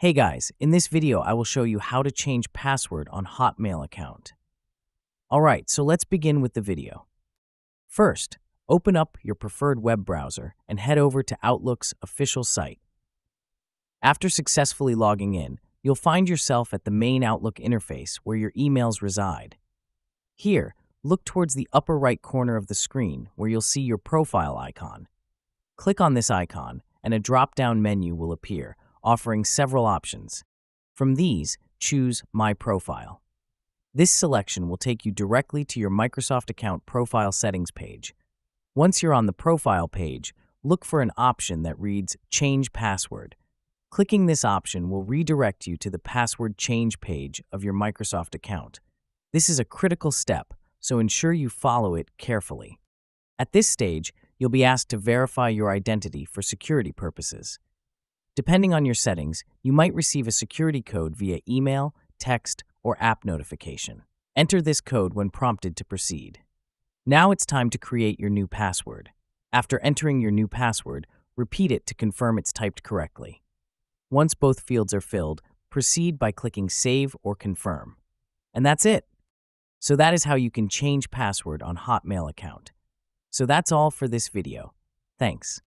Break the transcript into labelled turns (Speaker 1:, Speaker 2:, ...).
Speaker 1: Hey guys, in this video I will show you how to change password on Hotmail account. Alright, so let's begin with the video. First, open up your preferred web browser and head over to Outlook's official site. After successfully logging in, you'll find yourself at the main Outlook interface where your emails reside. Here, look towards the upper right corner of the screen where you'll see your profile icon. Click on this icon and a drop-down menu will appear, offering several options. From these, choose My Profile. This selection will take you directly to your Microsoft account profile settings page. Once you're on the profile page, look for an option that reads Change Password. Clicking this option will redirect you to the password change page of your Microsoft account. This is a critical step, so ensure you follow it carefully. At this stage, you'll be asked to verify your identity for security purposes. Depending on your settings, you might receive a security code via email, text, or app notification. Enter this code when prompted to proceed. Now it's time to create your new password. After entering your new password, repeat it to confirm it's typed correctly. Once both fields are filled, proceed by clicking Save or Confirm. And that's it. So that is how you can change password on Hotmail account. So that's all for this video. Thanks.